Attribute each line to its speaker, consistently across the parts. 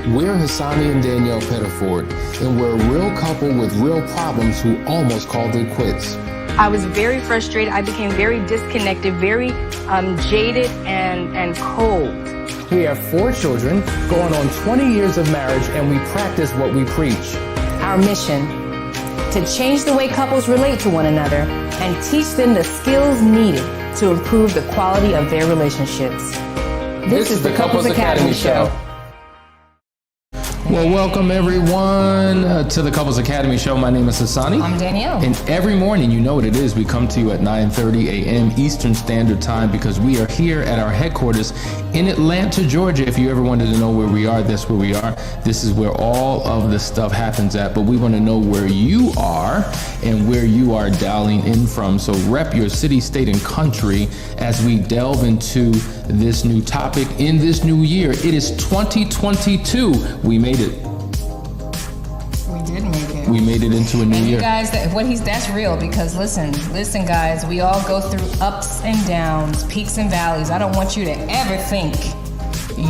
Speaker 1: We're Hasani and Danielle Pettiford, and we're a real couple with real problems who almost called it quits.
Speaker 2: I was very frustrated. I became very disconnected, very jaded and cold.
Speaker 3: We have 4 children, going on 20 years of marriage, and we practice what we preach.
Speaker 4: Our mission, to change the way couples relate to one another and teach them the skills needed to improve the quality of their relationships.
Speaker 1: This is the Couples Academy Show. Well, welcome everyone to the Couples Academy Show. My name is Hasani.
Speaker 4: I'm Danielle.
Speaker 1: And every morning, you know what it is, we come to you at 9:30 a.m. Eastern Standard Time because we are here at our headquarters in Atlanta, Georgia. If you ever wanted to know where we are, that's where we are. This is where all of the stuff happens at, but we want to know where you are and where you are dialing in from. So rep your city, state, and country as we delve into this new topic in this new year. It is 2022. We made it.
Speaker 4: We did make it.
Speaker 1: We made it into a new year.
Speaker 4: You guys, that's real because listen, guys, we all go through ups and downs, peaks and valleys. I don't want you to ever think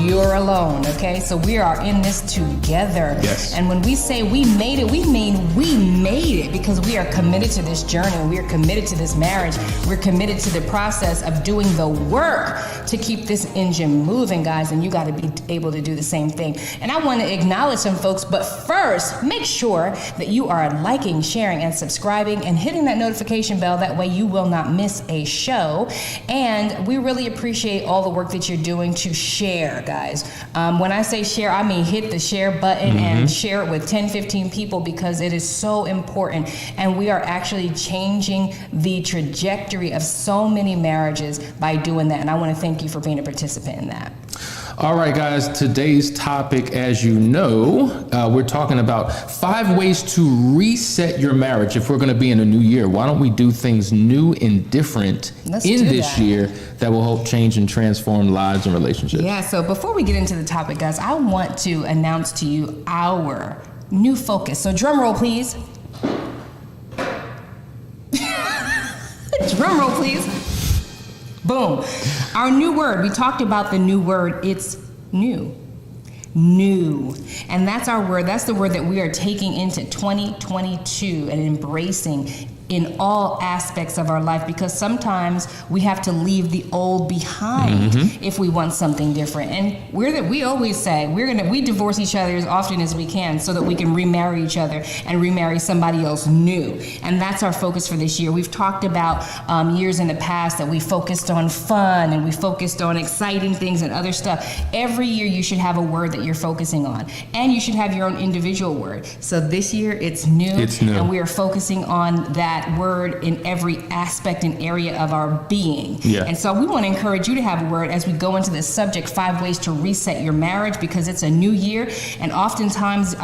Speaker 4: you're alone, okay? So we are in this together.
Speaker 1: Yes.
Speaker 4: And when we say we made it, we mean we made it because we are committed to this journey. We are committed to this marriage. We're committed to the process of doing the work to keep this engine moving, guys, and you got to be able to do the same thing. And I want to acknowledge some folks, but first, make sure that you are liking, sharing, and subscribing and hitting that notification bell. That way you will not miss a show. And we really appreciate all the work that you're doing to share, guys. When I say share, I mean hit the share button and share it with 10, 15 people because it is so important. And we are actually changing the trajectory of so many marriages by doing that. And I want to thank you for being a participant in that.
Speaker 1: All right, guys, today's topic, as you know, we're talking about 5 ways to reset your marriage if we're going to be in a new year. Why don't we do things new and different in this year that will help change and transform lives and relationships?
Speaker 4: Yeah, so before we get into the topic, guys, I want to announce to you our new focus. So drum roll, please. Drum roll, please. Boom. Our new word, we talked about the new word, it's new. New. And that's our word. That's the word that we are taking into 2022 and embracing in all aspects of our life because sometimes we have to leave the old behind if we want something different. And we always say we divorce each other as often as we can so that we can remarry each other and remarry somebody else new. And that's our focus for this year. We've talked about years in the past that we focused on fun and we focused on exciting things and other stuff. Every year you should have a word that you're focusing on and you should have your own individual word. So this year it's new. And we are focusing on that word in every aspect and area of our being.
Speaker 1: Yeah.
Speaker 4: And so we want to encourage you to have a word as we go into this subject, 5 ways to reset your marriage, because it's a new year. And oftentimes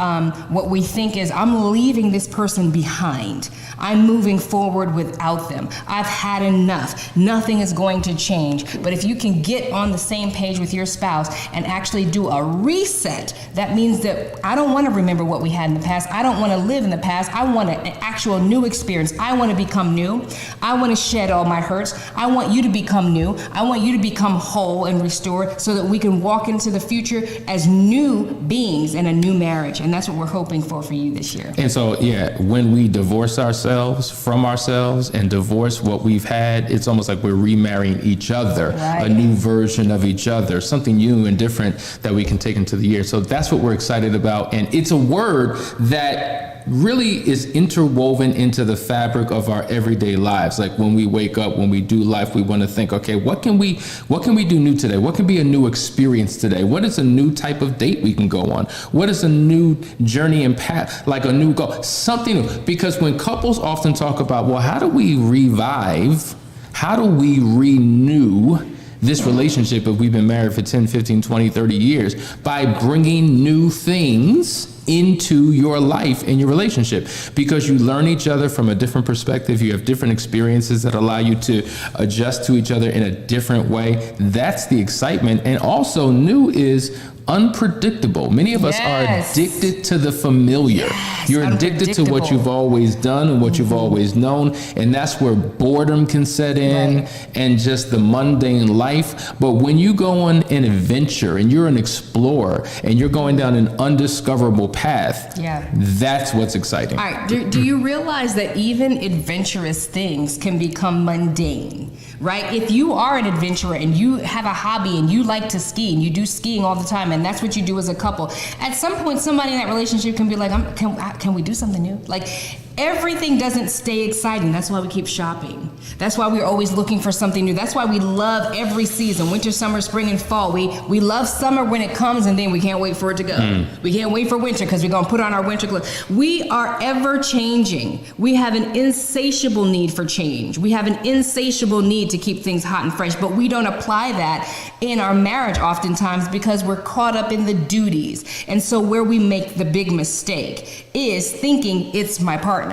Speaker 4: what we think is, I'm leaving this person behind. I'm moving forward without them. I've had enough. Nothing is going to change. But if you can get on the same page with your spouse and actually do a reset, that means that I don't want to remember what we had in the past. I don't want to live in the past. I want an actual new experience. I want to become new. I want to shed all my hurts. I want you to become new. I want you to become whole and restored so that we can walk into the future as new beings in a new marriage. And that's what we're hoping for you this year.
Speaker 1: And so, yeah, when we divorce ourselves from ourselves and divorce what we've had, it's almost like we're remarrying each other, a new version of each other, something new and different that we can take into the year. So that's what we're excited about. And it's a word that really is interwoven into the fabric of our everyday lives. Like when we wake up, when we do life, we want to think, okay, what can we do new today? What can be a new experience today? What is a new type of date we can go on? What is a new journey and path, like a new goal, something new? Because when couples often talk about, well, how do we revive? How do we renew this relationship if we've been married for 10, 15, 20, 30 years? By bringing new things into your life and your relationship, because you learn each other from a different perspective. You have different experiences that allow you to adjust to each other in a different way. That's the excitement. And also new is unpredictable. Many of us are addicted to the familiar. You're addicted to what you've always done and what you've always known. And that's where boredom can set in and just the mundane life. But when you go on an adventure and you're an explorer and you're going down an undiscoverable path, that's what's exciting.
Speaker 4: All right. Do you realize that even adventurous things can become mundane? Right? If you are an adventurer and you have a hobby and you like to ski and you do skiing all the time and that's what you do as a couple, at some point somebody in that relationship can be like, can we do something new? Like, everything doesn't stay exciting. That's why we keep shopping. That's why we're always looking for something new. That's why we love every season, winter, summer, spring, and fall. We love summer when it comes, and then we can't wait for it to go. We can't wait for winter because we're going to put on our winter clothes. We are ever changing. We have an insatiable need for change. We have an insatiable need to keep things hot and fresh, but we don't apply that in our marriage oftentimes because we're caught up in the duties. And so where we make the big mistake is thinking it's my partner.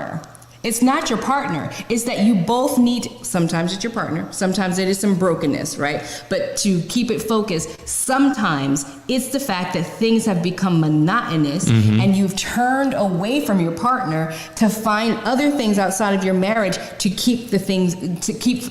Speaker 4: It's not your partner. It's that you both need, sometimes it's your partner, sometimes it is some brokenness, right? But to keep it focused, sometimes it's the fact that things have become monotonous and you've turned away from your partner to find other things outside of your marriage to keep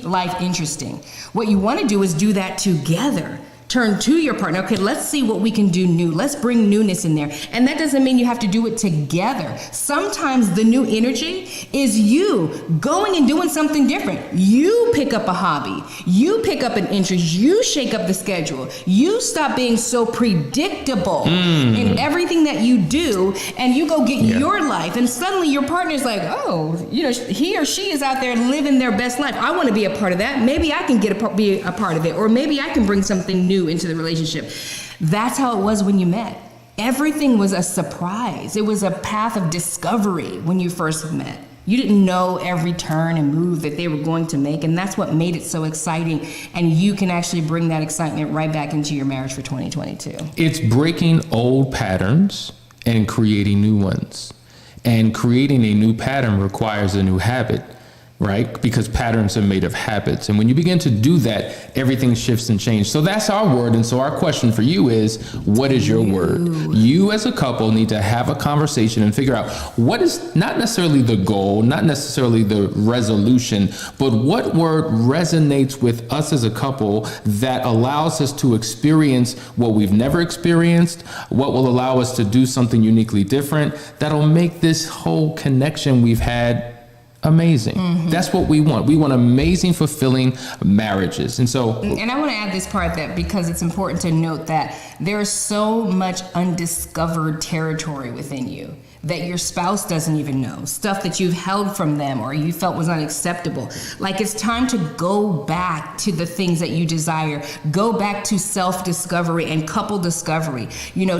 Speaker 4: life interesting. What you want to do is do that together. Turn to your partner. Okay, let's see what we can do new. Let's bring newness in there. And that doesn't mean you have to do it together. Sometimes the new energy is you going and doing something different. You pick up a hobby. You pick up an interest. You shake up the schedule. You stop being so predictable in everything that you do, and you go get your life. And suddenly your partner's like, oh, he or she is out there living their best life. I want to be a part of that. Maybe I can be a part of it, or maybe I can bring something new into the relationship. That's how it was when you met. Everything was a surprise. It was a path of discovery when you first met. You didn't know every turn and move that they were going to make, and that's what made it so exciting. And you can actually bring that excitement right back into your marriage for 2022.
Speaker 1: It's breaking old patterns and creating new ones. And creating a new pattern requires a new habit, right? Because patterns are made of habits. And when you begin to do that, everything shifts and changes. So that's our word. And so our question for you is, what is your word? You as a couple need to have a conversation and figure out what is not necessarily the goal, not necessarily the resolution, but what word resonates with us as a couple that allows us to experience what we've never experienced, what will allow us to do something uniquely different, that'll make this whole connection we've had amazing. That's what we want. We want amazing, fulfilling marriages. And I
Speaker 4: want to add this part, that because it's important to note that there's so much undiscovered territory within you that your spouse doesn't even know, stuff that you've held from them or you felt was unacceptable. Like, it's time to go back to the things that you desire, go back to self-discovery and couple discovery.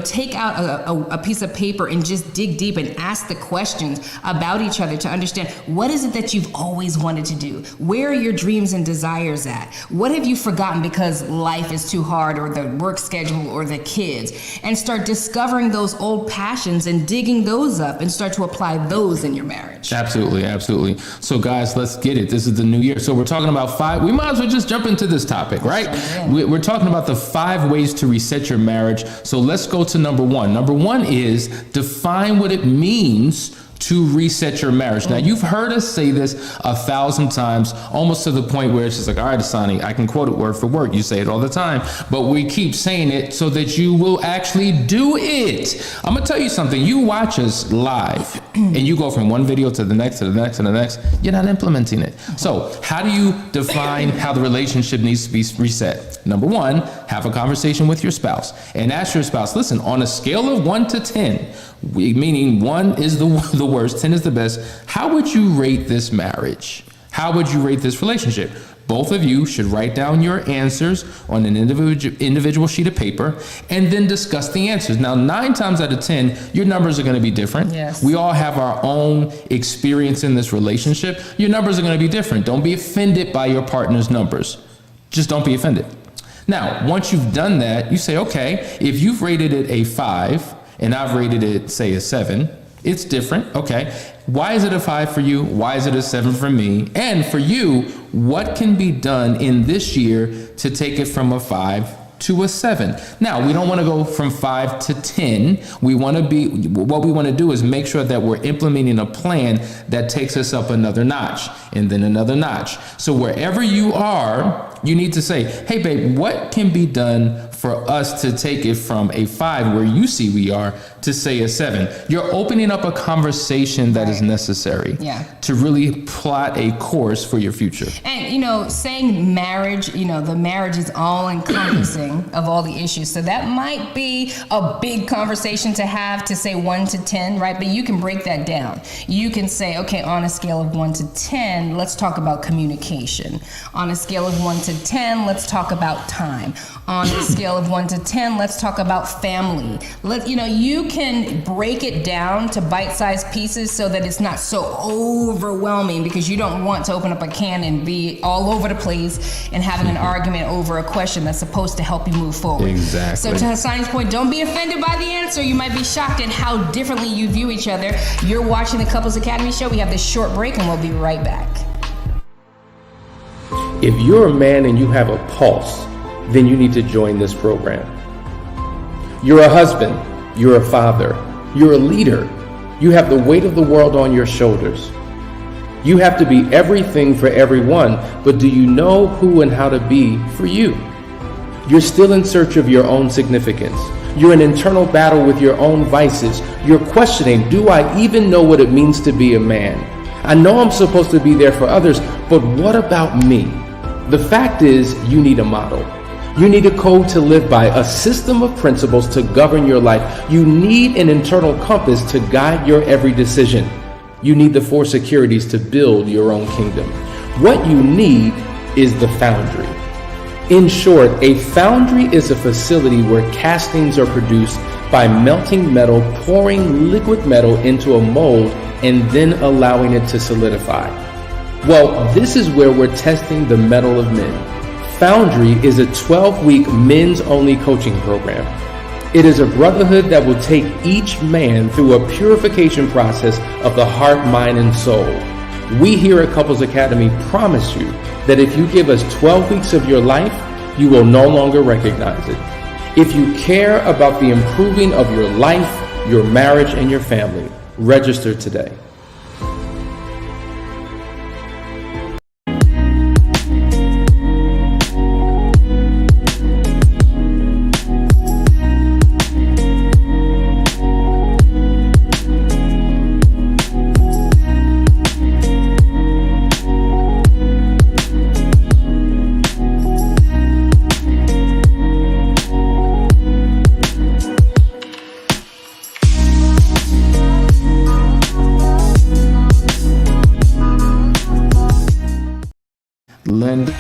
Speaker 4: Take out a piece of paper and just dig deep and ask the questions about each other to understand, what is it that you've always wanted to do? Where are your dreams and desires at? What have you forgotten because life is too hard, or the work schedule, or the kids? And start discovering those old passions and digging those up and start to apply those in your marriage.
Speaker 1: Absolutely, absolutely. So guys, let's get it. This is the new year. So we're talking about 5. We might as well just jump into this topic, right? We're talking about the 5 ways to reset your marriage. So let's go to number 1. Number 1 is define what it means to reset your marriage. Now, you've heard us say this 1,000 times, almost to the point where it's just like, all right, Hasani, I can quote it word for word. You say it all the time, but we keep saying it so that you will actually do it. I'm gonna tell you something. You watch us live and you go from one video to the next, to the next, to the next. You're not implementing it. So how do you define how the relationship needs to be reset? Number 1, have a conversation with your spouse and ask your spouse, listen, on a scale of 1 to 10, meaning 1 is the worst, 10 is the best, how would you rate this marriage? How would you rate this relationship? Both of you should write down your answers on an individual sheet of paper and then discuss the answers. Now, 9 times out of 10, your numbers are going to be different.
Speaker 4: Yes.
Speaker 1: We all have our own experience in this relationship. Your numbers are going to be different. Don't be offended by your partner's numbers. Just don't be offended. Now, once you've done that, you say, okay, if you've rated it a 5 and I've rated it, say, a 7, it's different. Okay. Why is it a 5 for you? Why is it a 7 for me? And for you, what can be done in this year to take it from a 5 to a 7. Now, we don't want to go from 5 to 10. What we want to do is make sure that we're implementing a plan that takes us up another notch and then another notch. So wherever you are, you need to say, hey, babe, what can be done for us to take it from a 5 where you see we are to say a 7? You're opening up a conversation that is necessary to really plot a course for your future.
Speaker 4: And, saying marriage, the marriage is all encompassing of all the issues. So that might be a big conversation to have, to say 1 to 10, right? But you can break that down. You can say, okay, on a scale of 1 to 10, let's talk about communication. On a scale of 1 to 10, let's talk about time. On a scale of 1 to 10, let's talk about family. You can break it down to bite-sized pieces so that it's not so overwhelming, because you don't want to open up a can and be all over the place and having an argument over a question that's supposed to help you move forward.
Speaker 1: Exactly.
Speaker 4: So to Hasani's point, don't be offended by the answer. You might be shocked at how differently you view each other. You're watching the Couples Academy show. We have this short break and we'll be right back.
Speaker 3: If you're a man and you have a pulse, then you need to join this program. You're a husband, you're a father, you're a leader. You have the weight of the world on your shoulders. You have to be everything for everyone, but do you know who and how to be for you? You're still in search of your own significance. You're in internal battle with your own vices. You're questioning, do I even know what it means to be a man? I know I'm supposed to be there for others, but what about me? The fact is, you need a model. You need a code to live by, a system of principles to govern your life. You need an internal compass to guide your every decision. You need the 4 securities to build your own kingdom. What you need is the Foundry. In short, a foundry is a facility where castings are produced by melting metal, pouring liquid metal into a mold, and then allowing it to solidify. Well, this is where we're testing the mettle of men. Foundry is a 12-week men's-only coaching program. It is a brotherhood that will take each man through a purification process of the heart, mind, and soul. We here at Couples Academy promise you that if you give us 12 weeks of your life, you will no longer recognize it. If you care about the improving of your life, your marriage, and your family, register today.
Speaker 1: Linda.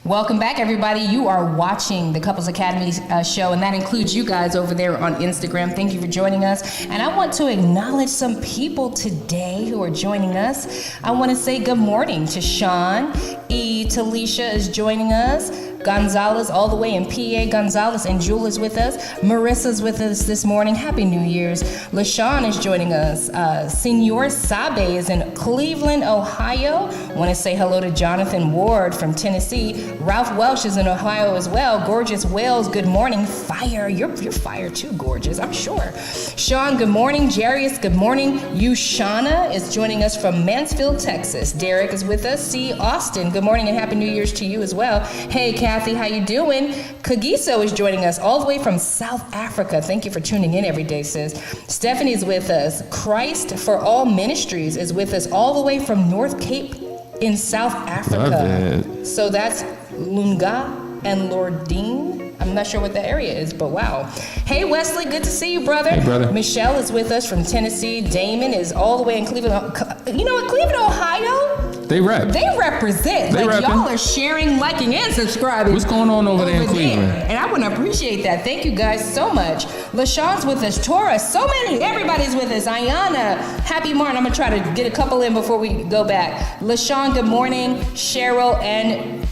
Speaker 4: Welcome back, everybody. You are watching the Couples Academy show, and that includes you guys over there on Instagram. Thank you for joining us. And I want to acknowledge some people today who are joining us. I want to say good morning to Sean. Talisha is joining us. Gonzalez, all the way in PA. Gonzalez and Jewel is with us. Marissa's with us this morning. Happy New Year's. LaShawn is joining us. Senor Sabe is in Cleveland, Ohio. Want to say hello to Jonathan Ward from Tennessee. Ralph Welsh is in Ohio as well. Gorgeous Wales, good morning. Fire, you're fire too, gorgeous, I'm sure. Sean, good morning. Jarius, good morning. Yushana is joining us from Mansfield, Texas. Derek is with us. C. Austin, good morning and Happy New Year's to you as well. Hey, Kathy, how you doing? Kagiso is joining us all the way from South Africa. Thank you for tuning in every day, sis. Stephanie's with us. Christ for All Ministries is with us all the way from North Cape in South Africa.
Speaker 1: Love it.
Speaker 4: So that's Lunga and Lordine. I'm not sure what the area is, but wow. Hey, Wesley, good to see you, brother.
Speaker 1: Hey, brother.
Speaker 4: Michelle is with us from Tennessee. Damon is all the way in Cleveland. You know what, Cleveland, Ohio?
Speaker 1: They represent.
Speaker 4: Like,
Speaker 1: repping.
Speaker 4: y'all are sharing, liking, and subscribing.
Speaker 1: What's going on over there in Cleveland?
Speaker 4: And I want to appreciate that. Thank you guys so much. LaShawn's with us. Tora, so many. Everybody's with us. Ayana, happy morning. I'm going to try to get a couple in before we go back. LaShawn, good morning. Cheryl and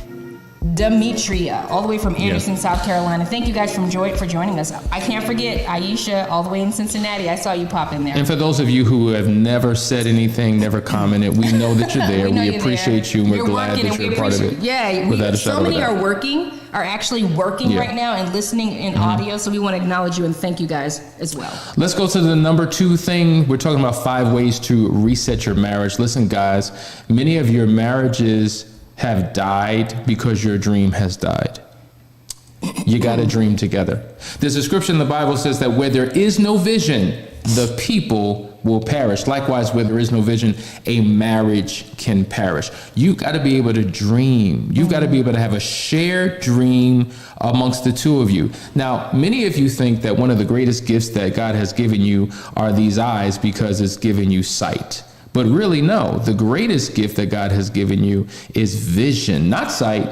Speaker 4: Demetria, all the way from Anderson, South Carolina. Thank you guys for joining us. I can't forget Aisha, all the way in Cincinnati. I saw you pop in there.
Speaker 1: And for those of you who have never said anything, never commented, we know that you're there. We appreciate you, and we're glad that you're a part of it.
Speaker 4: Yeah, so many are actually working right now and listening in audio, so we want to acknowledge you and thank you guys as well.
Speaker 1: Let's go to the number 2 thing. We're talking about 5 ways to reset your marriage. Listen, guys, many of your marriages have died because your dream has died. You got to dream together. There's a scripture in the Bible says that where there is no vision, the people will perish. Likewise, where there is no vision, a marriage can perish. You got to be able to dream. You've got to be able to have a shared dream amongst the two of you. Now, many of you think that one of the greatest gifts that God has given you are these eyes because it's given you sight. But really, no, the greatest gift that God has given you is vision, not sight.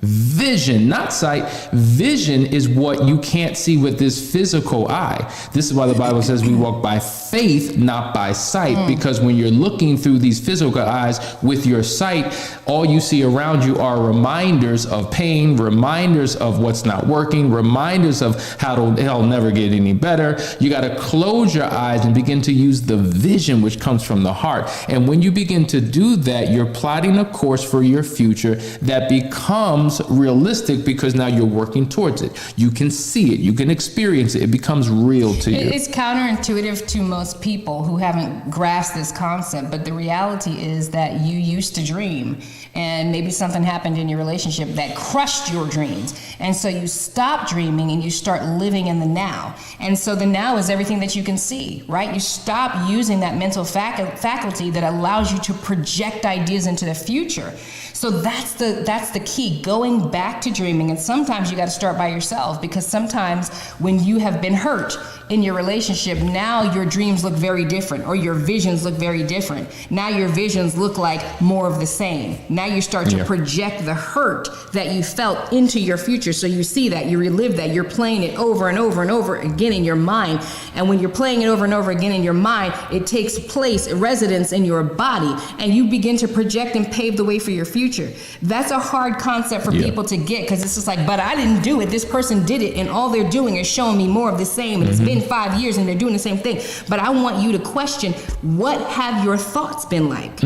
Speaker 1: Vision, not sight. Vision is what you can't see with this physical eye. This is why the Bible says we walk by faith, not by sight, because when you're looking through these physical eyes with your sight, all you see around you are reminders of pain, reminders of what's not working, reminders of how it'll never get any better. You got to close your eyes and begin to use the vision which comes from the heart. And when you begin to do that, you're plotting a course for your future that becomes realistic because now you're working towards it. You can see it. You can experience it. It becomes real to you.
Speaker 4: It's counterintuitive to most people who haven't grasped this concept, but the reality is that you used to dream and maybe something happened in your relationship that crushed your dreams. And so you stop dreaming and you start living in the now. And so the now is everything that you can see, right? You stop using that mental faculty that allows you to project ideas into the future. So that's the key, going back to dreaming. And sometimes you got to start by yourself, because sometimes when you have been hurt in your relationship, now your dreams look very different, or your visions look very different. Now your visions look like more of the same. Now you start to project the hurt that you felt into your future. So you see that, you relive that, you're playing it over and over and over again in your mind. And when you're playing it over and over again in your mind, it takes place, residence in your body, and you begin to project and pave the way for your future. That's a hard concept for people to get, because it's just like, but I didn't do it. This person did it, and all they're doing is showing me more of the same. And it's been 5 years and they're doing the same thing. But I want you to question, what have your thoughts been like?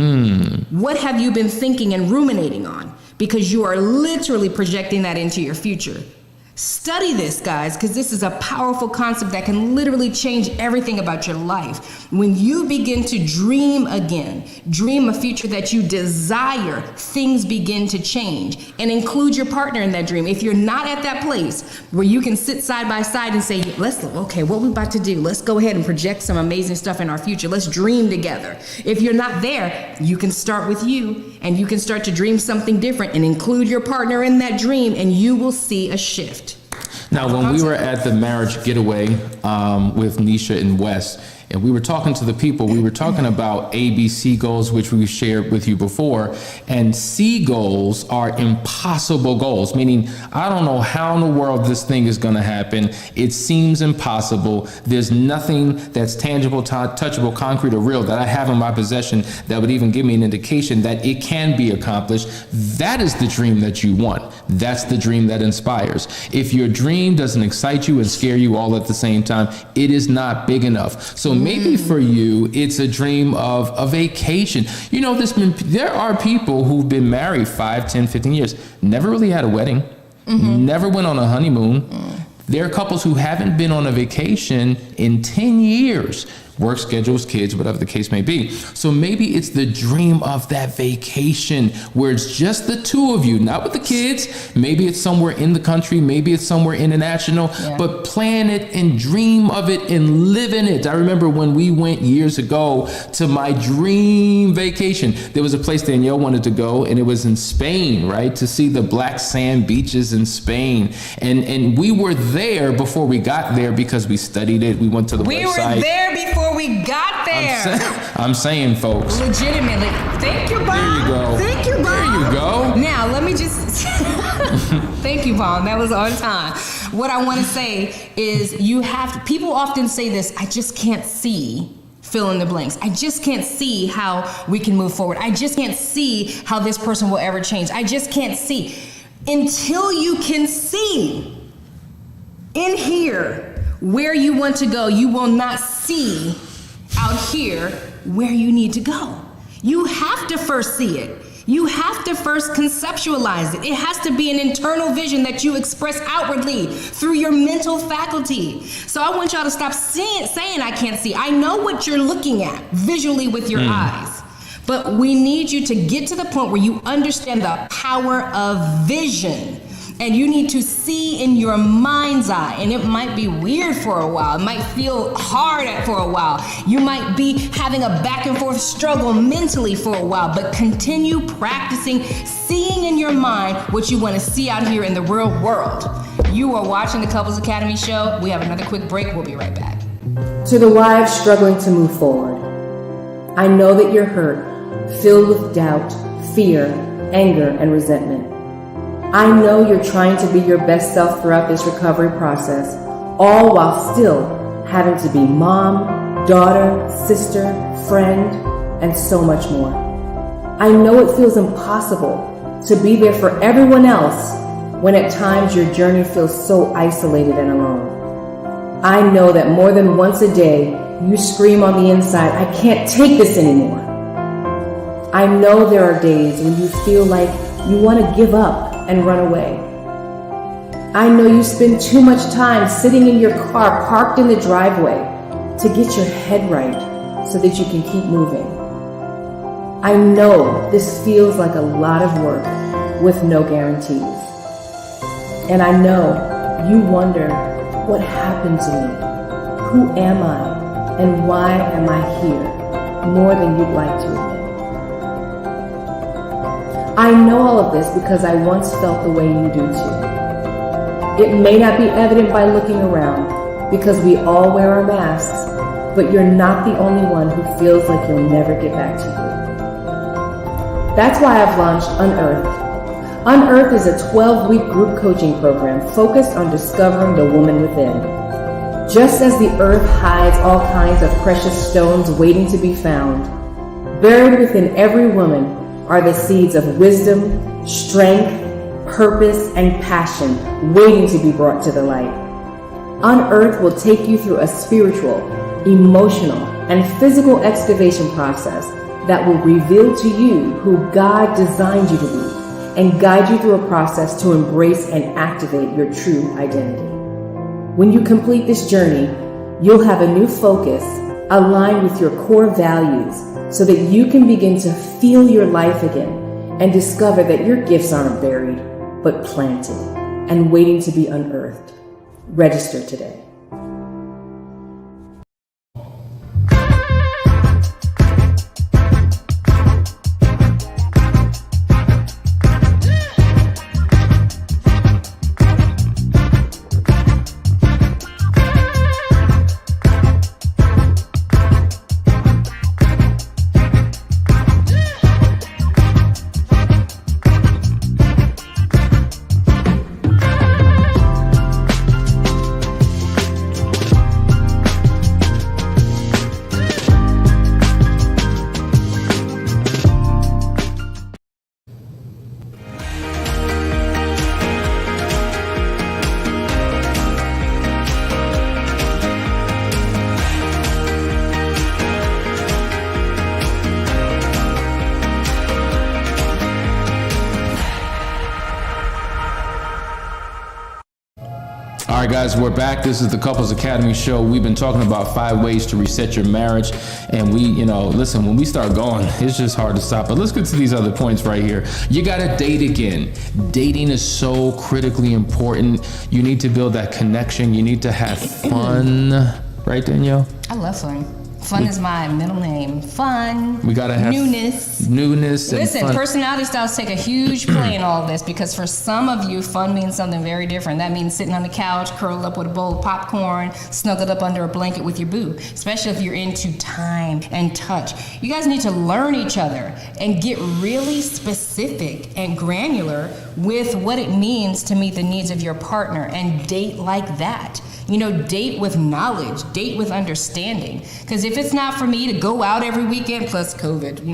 Speaker 4: What have you been thinking and ruminating on? Because you are literally projecting that into your future. Study this, guys, because this is a powerful concept that can literally change everything about your life. When you begin to dream again, dream a future that you desire, things begin to change. And include your partner in that dream. If you're not at that place where you can sit side by side and say, okay, what we about to do? Let's go ahead and project some amazing stuff in our future. Let's dream together. If you're not there, you can start with you, and you can start to dream something different and include your partner in that dream, and you will see a shift.
Speaker 1: Now, when we were at the marriage getaway with Nisha and Wes, and we were talking to the people, we were talking about ABC goals, which we've shared with you before. And C goals are impossible goals, meaning I don't know how in the world this thing is going to happen. It seems impossible. There's nothing that's tangible, touchable, concrete, or real that I have in my possession that would even give me an indication that it can be accomplished. That is the dream that you want. That's the dream that inspires. If your dream doesn't excite you and scare you all at the same time, it is not big enough. So maybe for you, it's a dream of a vacation. You know, there are people who've been married 5, 10, 15 years, never really had a wedding, never went on a honeymoon. There are couples who haven't been on a vacation in 10 years. Work schedules, kids, whatever the case may be. So maybe it's the dream of that vacation where it's just the two of you, not with the kids. Maybe it's somewhere in the country, maybe it's somewhere international, but plan it and dream of it and live in it. I remember when we went years ago to my dream vacation. There was a place Danielle wanted to go, and it was in Spain, right? To see the black sand beaches in Spain. And we were there before we got there because we studied it. We went to the website.
Speaker 4: We were there before we got there.
Speaker 1: I'm saying, folks.
Speaker 4: Legitimately. Thank you, Bob.
Speaker 1: There you go.
Speaker 4: Thank you, Bob.
Speaker 1: There you go.
Speaker 4: Now, let me just... Thank you, Bob. That was on time. What I want to say is people often say this, I just can't see fill in the blanks. I just can't see how we can move forward. I just can't see how this person will ever change. I just can't see. until you can see in here where you want to go, you will not see out here where you need to go. You have to first see it. You have to first conceptualize it. It has to be an internal vision that you express outwardly through your mental faculty. So I want y'all to stop saying I can't see. I know what you're looking at visually with your eyes. But we need you to get to the point where you understand the power of vision. And you need to see in your mind's eye. And it might be weird for a while. It might feel hard for a while. You might be having a back and forth struggle mentally for a while. But continue practicing seeing in your mind what you want to see out here in the real world. You are watching the Couples Academy show. We have another quick break. We'll be right back.
Speaker 5: To the wives struggling to move forward, I know that you're hurt, filled with doubt, fear, anger, and resentment. I know you're trying to be your best self throughout this recovery process, all while still having to be mom, daughter, sister, friend, and so much more. I know it feels impossible to be there for everyone else when at times your journey feels so isolated and alone. I know that more than once a day, you scream on the inside, I can't take this anymore. I know there are days when you feel like you want to give up and run away. I know you spend too much time sitting in your car parked in the driveway to get your head right so that you can keep moving. I know this feels like a lot of work with no guarantees. And I know you wonder, what happened to me? Who am I? And why am I here? More than you'd like to admit. I know all of this because I once felt the way you do too. It may not be evident by looking around because we all wear our masks, but you're not the only one who feels like you'll never get back to you. That's why I've launched UnEarthed. UnEarthed is a 12-week group coaching program focused on discovering the woman within. Just as the earth hides all kinds of precious stones waiting to be found, buried within every woman are the seeds of wisdom, strength, purpose, and passion waiting to be brought to the light. UnEarthed will take you through a spiritual, emotional, and physical excavation process that will reveal to you who God designed you to be and guide you through a process to embrace and activate your true identity. When you complete this journey, you'll have a new focus aligned with your core values so that you can begin to feel your life again and discover that your gifts aren't buried, but planted and waiting to be unearthed. Register today.
Speaker 1: All right, guys, we're back. This is the Couples Academy show. We've been talking about 5 ways to reset your marriage. And listen, when we start going, it's just hard to stop. But let's get to these other points right here. You got to date again. Dating is so critically important. You need to build that connection. You need to have fun. Right, Danielle?
Speaker 4: I love fun. Fun is my middle name. Fun.
Speaker 1: We gotta have
Speaker 4: newness.
Speaker 1: And
Speaker 4: Listen,
Speaker 1: fun.
Speaker 4: personality styles take a huge play in all of this because for some of you, fun means something very different. That means sitting on the couch, curled up with a bowl of popcorn, snuggled up under a blanket with your boo, especially if you're into time and touch. You guys need to learn each other and get really specific and granular with what it means to meet the needs of your partner and date like that. Date with knowledge, date with understanding. Because if it's not for me to go out every weekend, plus COVID,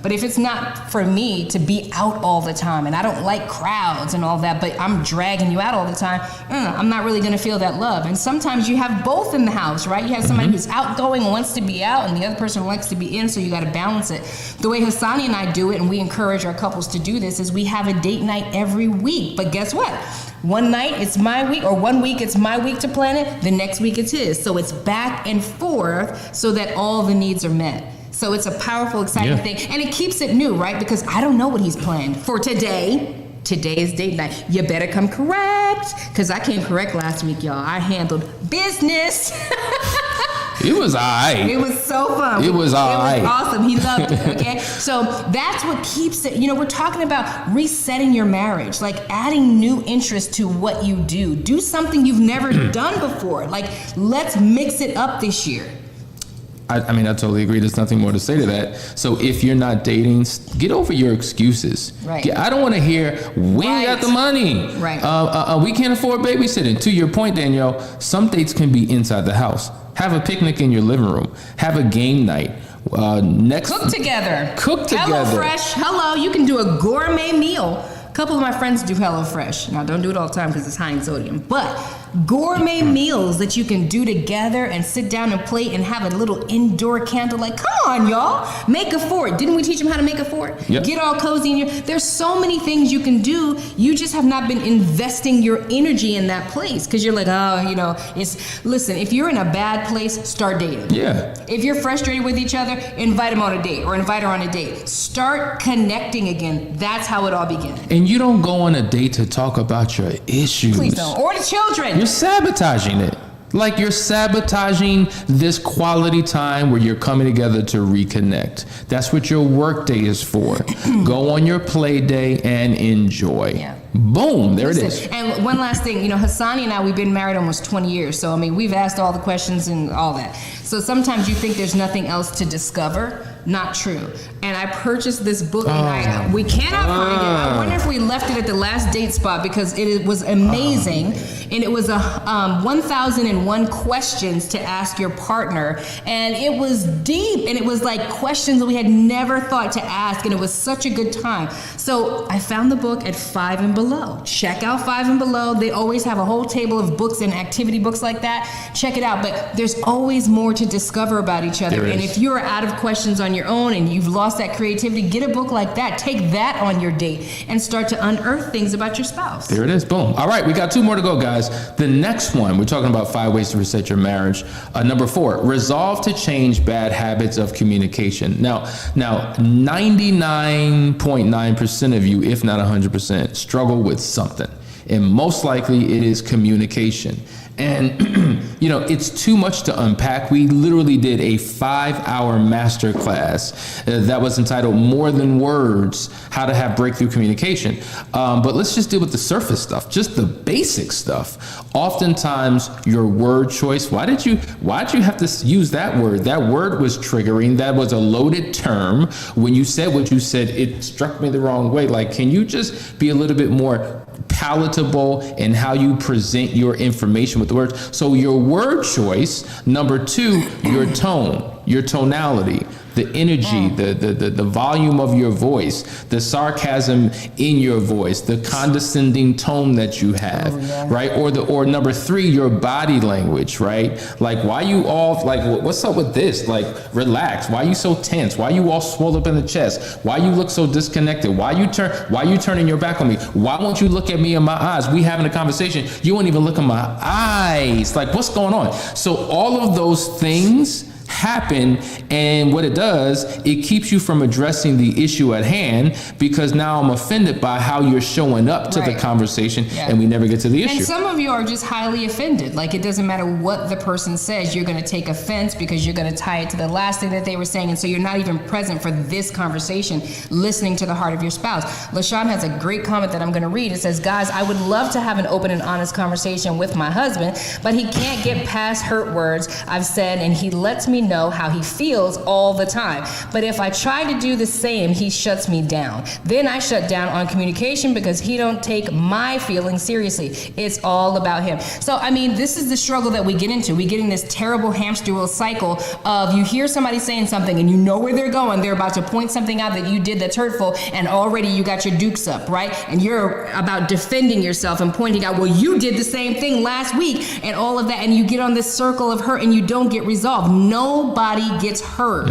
Speaker 4: but if it's not for me to be out all the time, and I don't like crowds and all that, but I'm dragging you out all the time, I'm not really going to feel that love. And sometimes you have both in the house, right? You have somebody who's outgoing and wants to be out, and the other person likes to be in, so you got to balance it. The way Hasani and I do it, and we encourage our couples to do this, is we have a date night every week. But guess what? One night it's my week, or 1 week it's my week to plan it, the next week it's his. So it's back and forth so that all the needs are met. So it's a powerful, exciting thing. And it keeps it new, right? Because I don't know what he's planned for today. Today is date night. You better come correct. Because I came correct last week, y'all. I handled business.
Speaker 1: It was all right.
Speaker 4: It was so fun.
Speaker 1: It was all right.
Speaker 4: It was awesome. He loved it, okay? So that's what keeps it. We're talking about resetting your marriage, like adding new interest to what you do. Do something you've never done before. Like, let's mix it up this year.
Speaker 1: I totally agree. There's nothing more to say to that. So if you're not dating, get over your excuses.
Speaker 4: Right.
Speaker 1: I don't want to hear, we ain't got the money.
Speaker 4: Right.
Speaker 1: We can't afford babysitting. To your point, Danielle, some dates can be inside the house. Have a picnic in your living room. Have a game night.
Speaker 4: Cook together. HelloFresh. Hello, you can do a gourmet meal. A couple of my friends do HelloFresh. Now, don't do it all the time because it's high in sodium. But gourmet meals that you can do together and sit down and plate and have a little indoor candlelight. Come on, y'all. Make a fort. Didn't we teach them how to make a fort?
Speaker 1: Yep.
Speaker 4: Get all cozy in there's so many things you can do. You just have not been investing your energy in that place because you're like, listen, if you're in a bad place, start dating.
Speaker 1: Yeah.
Speaker 4: If you're frustrated with each other, invite them on a date or invite her on a date. Start connecting again. That's how it all began.
Speaker 1: And you don't go on a date to talk about your issues.
Speaker 4: Please don't. Or the children.
Speaker 1: You're sabotaging it. Like you're sabotaging this quality time where you're coming together to reconnect. That's what your work day is for. Go on your play day and enjoy.
Speaker 4: Yeah.
Speaker 1: Boom, there it is.
Speaker 4: And one last thing, Hasani and I, we've been married almost 20 years. So, we've asked all the questions and all that. So sometimes you think there's nothing else to discover. Not true. And I purchased this book and we cannot find it. I wonder if we left it at the last date spot because it was amazing. And it was 1,001 questions to ask your partner. And it was deep. And it was like questions that we had never thought to ask. And it was such a good time. So I found the book at 5 and Below. Check out 5 and Below. They always have a whole table of books and activity books like that. Check it out. But there's always more to discover about each other. And if you're out of questions on your own and you've lost that creativity, get a book like that. Take that on your date and start to unearth things about your spouse.
Speaker 1: There it is. Boom. All right, we got 2 more to go, guys. The next one, we're talking about 5 ways to reset your marriage. Number 4, resolve to change bad habits of communication. Now, 99.9% of you, if not 100%, struggle with something. And most likely it is communication. And, it's too much to unpack. We literally did a 5-hour masterclass that was entitled More Than Words, How to Have Breakthrough Communication. But let's just deal with the surface stuff, just the basic stuff. Oftentimes your word choice, why'd you have to use that word? That word was triggering. That was a loaded term. When you said what you said, it struck me the wrong way. Like, can you just be a little bit more palatable in how you present your information with the words? So your word choice. Number 2, your tone, your tonality, the energy, the volume of your voice, the sarcasm in your voice, the condescending tone that you have, right? Or number 3, your body language, right? Like, why you all, like, what's up with this? Like, relax. Why you so tense? Why you all swelled up in the chest? Why you look so disconnected? Why you turning your back on me? Why won't you look at me in my eyes? We having a conversation. You won't even look in my eyes. Like, what's going on? So all of those things happen, and what it does, it keeps you from addressing the issue at hand because now I'm offended by how you're showing up to the conversation, and we never get to the issue.
Speaker 4: And some of you are just highly offended. Like, it doesn't matter what the person says, you're going to take offense because you're going to tie it to the last thing that they were saying, and so you're not even present for this conversation, listening to the heart of your spouse. LaShawn has a great comment that I'm going to read. It says, guys, I would love to have an open and honest conversation with my husband, but he can't get past hurt words I've said, and he lets me know how he feels all the time. But if I try to do the same, he shuts me down. Then I shut down on communication because he don't take my feelings seriously. It's all about him. So, I mean, this is the struggle that we get into. We get in this terrible hamster wheel cycle of you hear somebody saying something and you know where they're going. They're about to point something out that you did that's hurtful, and already you got your dukes up, right? And you're about defending yourself and pointing out, well, you did the same thing last week and all of that, and you get on this circle of hurt and you don't get resolved. Nobody gets heard.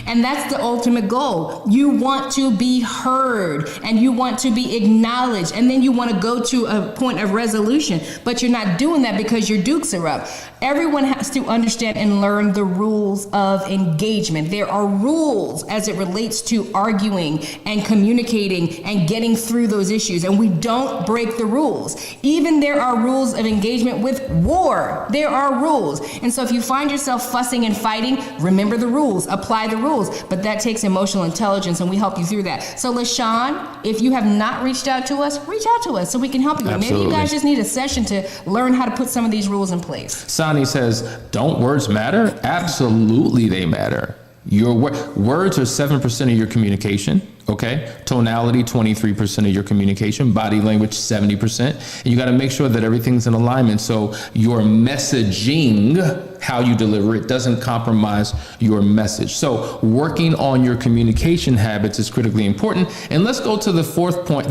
Speaker 4: And that's the ultimate goal. You want to be heard and you want to be acknowledged, and then you want to go to a point of resolution, but you're not doing that because your dukes are up. Everyone has to understand and learn the rules of engagement. There are rules as it relates to arguing and communicating and getting through those issues, and we don't break the rules. Even there are rules of engagement with war. There are rules. And so if you find yourself fussing and fighting, remember the rules, apply the rules, but that takes emotional intelligence, and we help you through that. So LaShawn, if you have not reached out to us, reach out to us so we can help you.
Speaker 1: Absolutely.
Speaker 4: Maybe you guys just need a session to learn how to put some of these rules in place.
Speaker 1: Sani says, don't words matter? Absolutely they matter. Your words are 7% of your communication, okay? Tonality, 23% of your communication. Body language, 70%. And you got to make sure that everything's in alignment so your messaging, how you deliver it, doesn't compromise your message. So working on your communication habits is critically important. And let's go to the fifth point,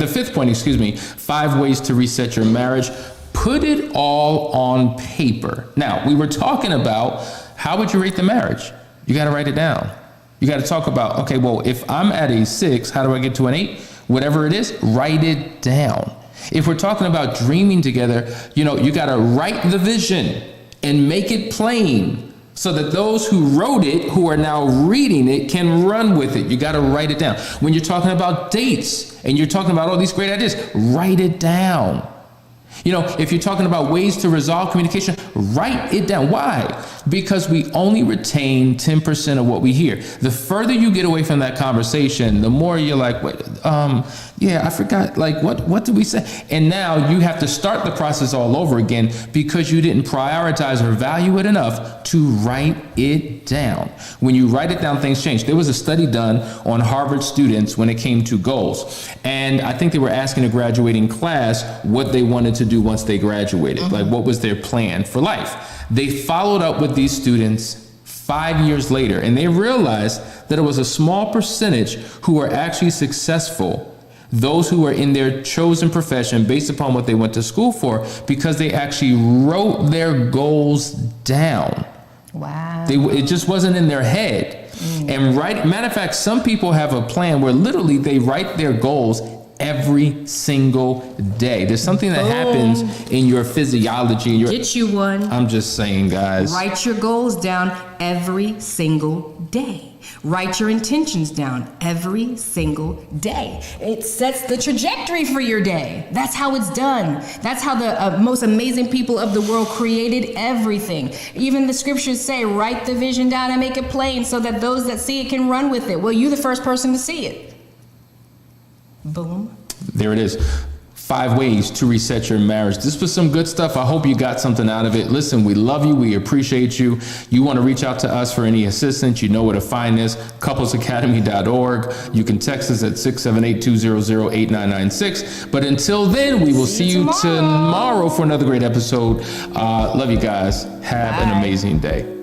Speaker 1: 5 ways to reset your marriage. Put it all on paper. Now, we were talking about how would you rate the marriage? You got to write it down. You got to talk about, okay, well, if I'm at a 6, how do I get to an 8? Whatever it is, write it down. If we're talking about dreaming together, you got to write the vision and make it plain so that those who wrote it, who are now reading it, can run with it. You got to write it down. When you're talking about dates and you're talking about all these great ideas, write it down. If you're talking about ways to resolve communication, write it down. Why? Because we only retain 10% of what we hear. The further you get away from that conversation, the more you're like, wait, I forgot, what did we say? And now you have to start the process all over again because you didn't prioritize or value it enough to write it down. When you write it down, things change. There was a study done on Harvard students when it came to goals. And I think they were asking a graduating class what they wanted to do once they graduated, like what was their plan for life. They followed up with these students 5 years later, and they realized that it was a small percentage who were actually successful, those who were in their chosen profession based upon what they went to school for, because they actually wrote their goals down.
Speaker 4: Wow.
Speaker 1: It just wasn't in their head. And matter of fact, some people have a plan where literally they write their goals every single day. There's something that happens in your physiology.
Speaker 4: Get you one.
Speaker 1: I'm just saying, guys.
Speaker 4: Write your goals down every single day. Write your intentions down every single day. It sets the trajectory for your day. That's how it's done. That's how the most amazing people of the world created everything. Even the scriptures say, write the vision down and make it plain so that those that see it can run with it. Well, you're the first person to see it. Boom.
Speaker 1: There it is. 5 ways to reset your marriage. This was some good stuff. I hope you got something out of it. Listen, we love you. We appreciate you. You want to reach out to us for any assistance, you know where to find us, couplesacademy.org. You can text us at 678-200-8996. But until then, we will see you tomorrow for another great episode. Love you guys. Have an amazing day.